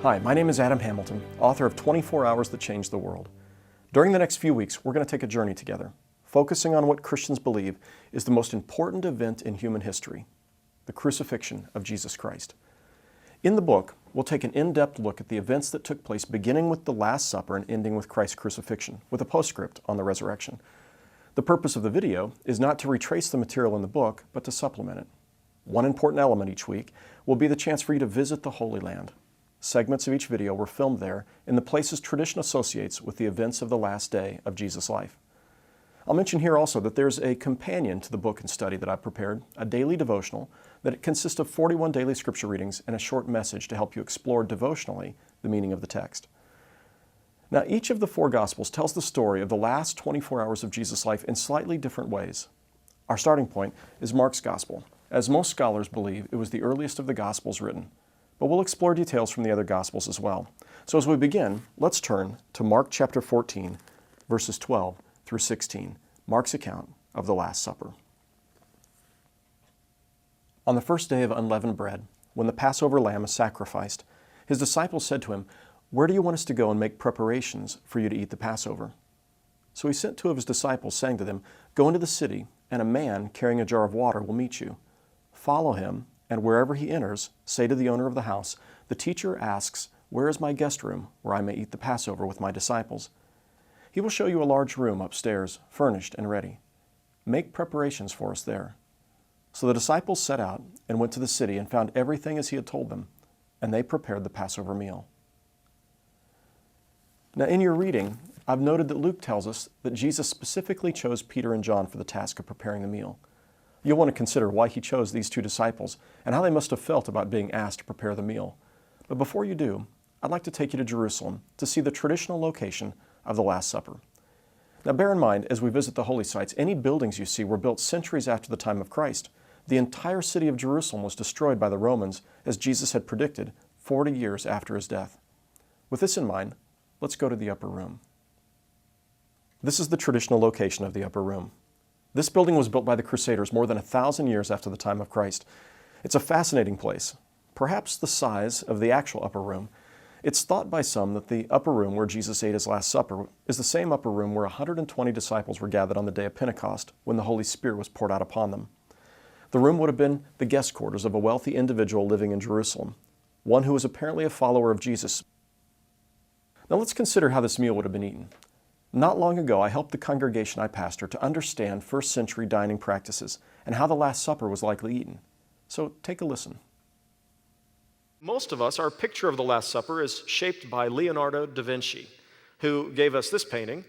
Hi, my name is Adam Hamilton, author of 24 Hours That Changed the World. During the next few weeks, we're going to take a journey together, focusing on what Christians believe is the most important event in human history, the crucifixion of Jesus Christ. In the book, we'll take an in-depth look at the events that took place beginning with the Last Supper and ending with Christ's crucifixion, with a postscript on the resurrection. The purpose of the video is not to retrace the material in the book, but to supplement it. One important element each week will be the chance for you to visit the Holy Land. Segments of each video were filmed there in the places tradition associates with the events of the last day of Jesus' life. I'll mention here also that there's a companion to the book and study that I've prepared, a daily devotional that consists of 41 daily scripture readings and a short message to help you explore devotionally the meaning of the text. Now, each of the four Gospels tells the story of the last 24 hours of Jesus' life in slightly different ways. Our starting point is Mark's Gospel, as most scholars believe it was the earliest of the Gospels written. But we'll explore details from the other Gospels as well. So as we begin, let's turn to Mark chapter 14, verses 12 through 16, Mark's account of the Last Supper. On the first day of unleavened bread, when the Passover lamb is sacrificed, his disciples said to him, "Where do you want us to go and make preparations for you to eat the Passover?" So he sent two of his disciples, saying to them, "Go into the city, and a man carrying a jar of water will meet you. Follow him, and wherever he enters, say to the owner of the house, 'The teacher asks, where is my guest room, where I may eat the Passover with my disciples?' He will show you a large room upstairs, furnished and ready. Make preparations for us there." So the disciples set out and went to the city and found everything as he had told them, and they prepared the Passover meal. Now in your reading, I've noted that Luke tells us that Jesus specifically chose Peter and John for the task of preparing the meal. You'll want to consider why he chose these two disciples and how they must have felt about being asked to prepare the meal. But before you do, I'd like to take you to Jerusalem to see the traditional location of the Last Supper. Now bear in mind, as we visit the holy sites, any buildings you see were built centuries after the time of Christ. The entire city of Jerusalem was destroyed by the Romans, as Jesus had predicted 40 years after his death. With this in mind, let's go to the upper room. This is the traditional location of the upper room. This building was built by the Crusaders more than 1,000 years after the time of Christ. It's a fascinating place, perhaps the size of the actual upper room. It's thought by some that the upper room where Jesus ate his Last Supper is the same upper room where 120 disciples were gathered on the day of Pentecost when the Holy Spirit was poured out upon them. The room would have been the guest quarters of a wealthy individual living in Jerusalem, one who was apparently a follower of Jesus. Now let's consider how this meal would have been eaten. Not long ago, I helped the congregation I pastor to understand first century dining practices and how the Last Supper was likely eaten. So take a listen. Most of us, our picture of the Last Supper is shaped by Leonardo da Vinci, who gave us this painting.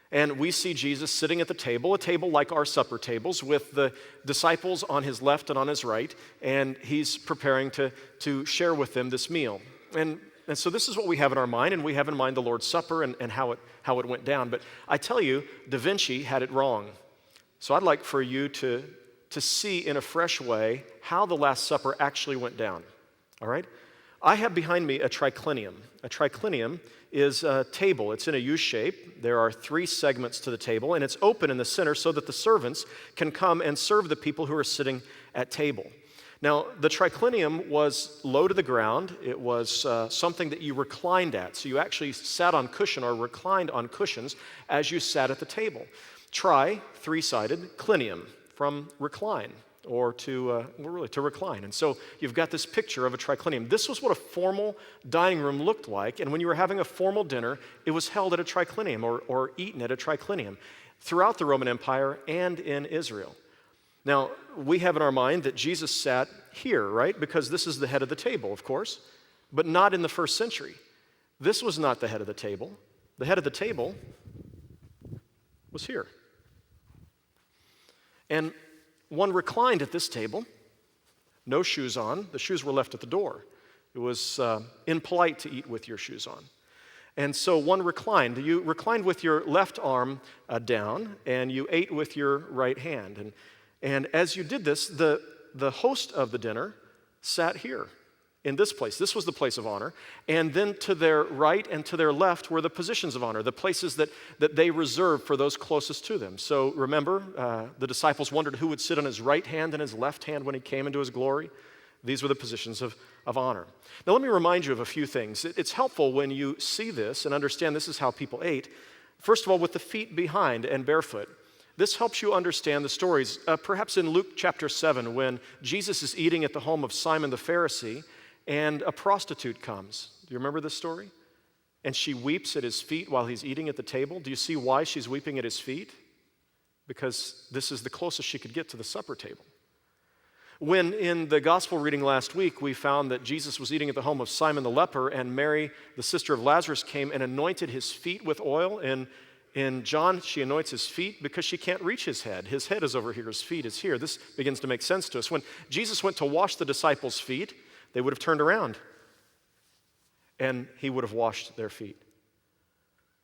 And we see Jesus sitting at the table, a table like our supper tables, with the disciples on his left and on his right, and he's preparing to share with them this meal. And so this is what we have in our mind, and we have in mind the Lord's Supper and how it went down. But I tell you, Da Vinci had it wrong. So I'd like for you to see in a fresh way how the Last Supper actually went down. All right? I have behind me a triclinium. A triclinium is a table. It's in a U shape. There are 3 segments to the table, and it's open in the center so that the servants can come and serve the people who are sitting at table. Now, the triclinium was low to the ground. It was something that you reclined at. So you actually sat on cushion or reclined on cushions as you sat at the table. Tri, 3-sided, clinium, from recline, or to recline. And so you've got this picture of a triclinium. This was what a formal dining room looked like, and when you were having a formal dinner, it was held at a triclinium or eaten at a triclinium throughout the Roman Empire and in Israel. Now, we have in our mind that Jesus sat here, right? Because this is the head of the table, of course, but not in the first century. This was not the head of the table. The head of the table was here. And one reclined at this table, no shoes on. The shoes were left at the door. It was impolite to eat with your shoes on. And so one reclined. You reclined with your left arm down, and you ate with your right hand. And as you did this, the host of the dinner sat here in this place. This was the place of honor. And then to their right and to their left were the positions of honor, the places that they reserved for those closest to them. So remember, the disciples wondered who would sit on his right hand and his left hand when he came into his glory. These were the positions of honor. Now, let me remind you of a few things. It's helpful when you see this and understand this is how people ate. First of all, with the feet behind and barefoot. This helps you understand the stories. Perhaps in Luke chapter 7, when Jesus is eating at the home of Simon the Pharisee, and a prostitute comes. Do you remember this story? And she weeps at his feet while he's eating at the table. Do you see why she's weeping at his feet? Because this is the closest she could get to the supper table. When in the gospel reading last week, we found that Jesus was eating at the home of Simon the leper, and Mary, the sister of Lazarus, came and anointed his feet with oil. And in John, she anoints his feet because she can't reach his head. His head is over here, his feet is here. This begins to make sense to us. When Jesus went to wash the disciples' feet, they would have turned around, and he would have washed their feet.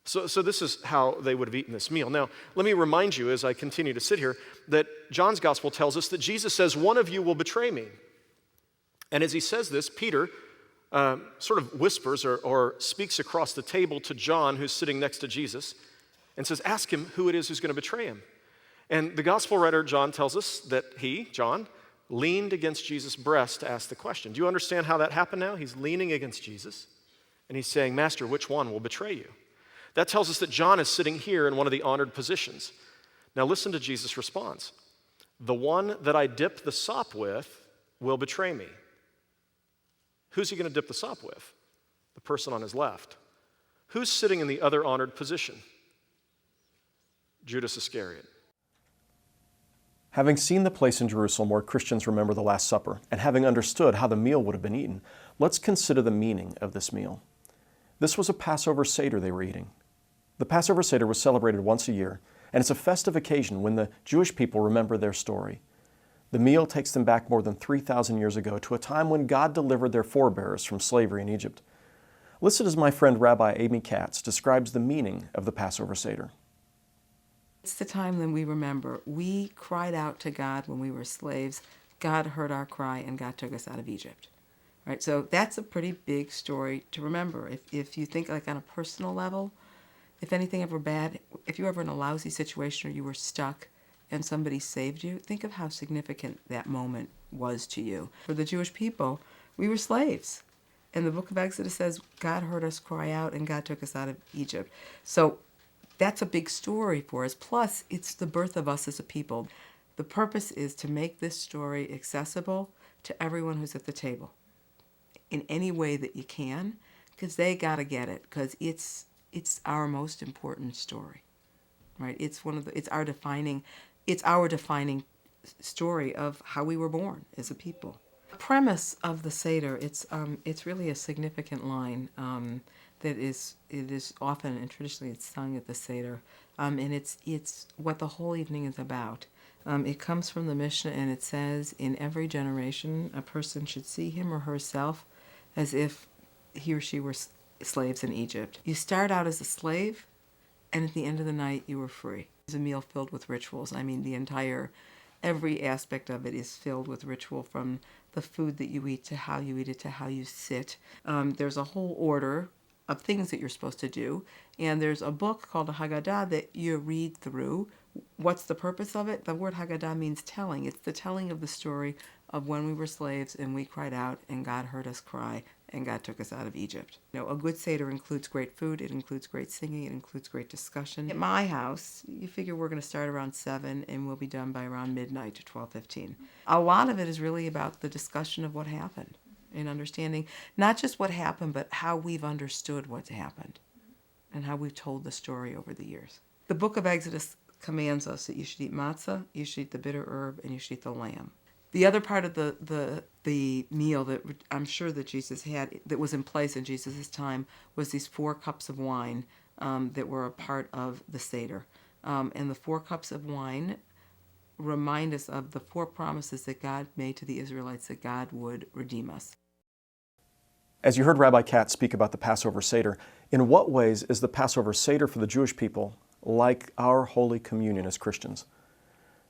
So this is how they would have eaten this meal. Now, let me remind you as I continue to sit here that John's gospel tells us that Jesus says, one of you will betray me. And as he says this, Peter sort of whispers or speaks across the table to John, who's sitting next to Jesus, and says, ask him who it is who's going to betray him. And the gospel writer, John, tells us that he, John, leaned against Jesus' breast to ask the question. Do you understand how that happened now? He's leaning against Jesus, and he's saying, Master, which one will betray you? That tells us that John is sitting here in one of the honored positions. Now listen to Jesus' response. The one that I dip the sop with will betray me. Who's he going to dip the sop with? The person on his left. Who's sitting in the other honored position? Judas Iscariot. Having seen the place in Jerusalem where Christians remember the Last Supper, and having understood how the meal would have been eaten, let's consider the meaning of this meal. This was a Passover Seder they were eating. The Passover Seder was celebrated once a year, and it's a festive occasion when the Jewish people remember their story. The meal takes them back more than 3,000 years ago to a time when God delivered their forebears from slavery in Egypt. Listen as my friend Rabbi Amy Katz describes the meaning of the Passover Seder. It's the time that we remember. We cried out to God when we were slaves. God heard our cry, and God took us out of Egypt. Right? So that's a pretty big story to remember. If you think like on a personal level, if anything ever bad, if you were ever in a lousy situation or you were stuck and somebody saved you, think of how significant that moment was to you. For the Jewish people, we were slaves. And the book of Exodus says, God heard us cry out and God took us out of Egypt. So that's a big story for us. Plus, it's the birth of us as a people. The purpose is to make this story accessible to everyone who's at the table in any way that you can, because they got to get it, because it's our most important story, right? It's our defining story of how we were born as a people. The premise of the Seder, it's really a significant line that it is often and traditionally it's sung at the Seder, and it's what the whole evening is about. It comes from the Mishnah, and it says, in every generation, a person should see him or herself as if he or she were slaves in Egypt. You start out as a slave, and at the end of the night, you were free. It's a meal filled with rituals. I mean, every aspect of it is filled with ritual, from the food that you eat to how you eat it to how you sit. There's a whole order of things that you're supposed to do, and there's a book called a Haggadah that you read through. What's the purpose of it? The word Haggadah means telling. It's the telling of the story of when we were slaves and we cried out and God heard us cry and God took us out of Egypt. You know, a good Seder includes great food, it includes great singing, it includes great discussion. At my house, you figure we're going to start around 7 and we'll be done by around midnight to 12:15. A lot of it is really about the discussion of what happened and understanding not just what happened, but how we've understood what's happened and how we've told the story over the years. The book of Exodus commands us that you should eat matzah, you should eat the bitter herb, and you should eat the lamb. The other part of the meal that I'm sure that Jesus had, that was in place in Jesus' time, was these 4 cups of wine that were a part of the Seder. And the 4 cups of wine remind us of the 4 promises that God made to the Israelites that God would redeem us. As you heard Rabbi Katz speak about the Passover Seder, in what ways is the Passover Seder for the Jewish people like our Holy Communion as Christians?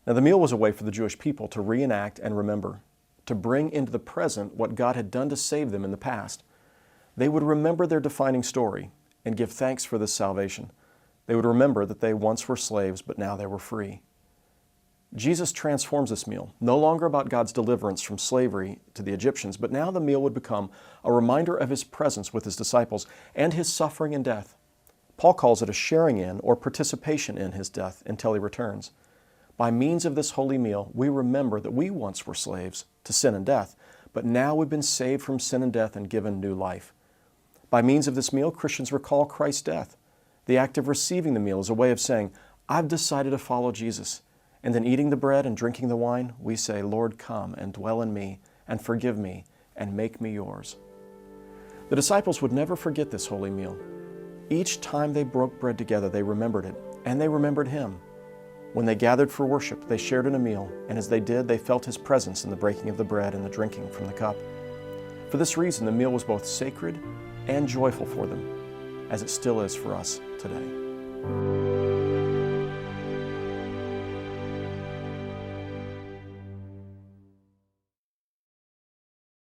Now, the meal was a way for the Jewish people to reenact and remember, to bring into the present what God had done to save them in the past. They would remember their defining story and give thanks for this salvation. They would remember that they once were slaves, but now they were free. Jesus transforms this meal, no longer about God's deliverance from slavery to the Egyptians, but now the meal would become a reminder of His presence with His disciples and His suffering and death. Paul calls it a sharing in or participation in His death until He returns. By means of this holy meal, we remember that we once were slaves to sin and death, but now we've been saved from sin and death and given new life. By means of this meal, Christians recall Christ's death. The act of receiving the meal is a way of saying, I've decided to follow Jesus. And then eating the bread and drinking the wine, we say, Lord, come and dwell in me and forgive me and make me yours. The disciples would never forget this holy meal. Each time they broke bread together, they remembered it, and they remembered Him. When they gathered for worship, they shared in a meal, and as they did, they felt His presence in the breaking of the bread and the drinking from the cup. For this reason, the meal was both sacred and joyful for them, as it still is for us today.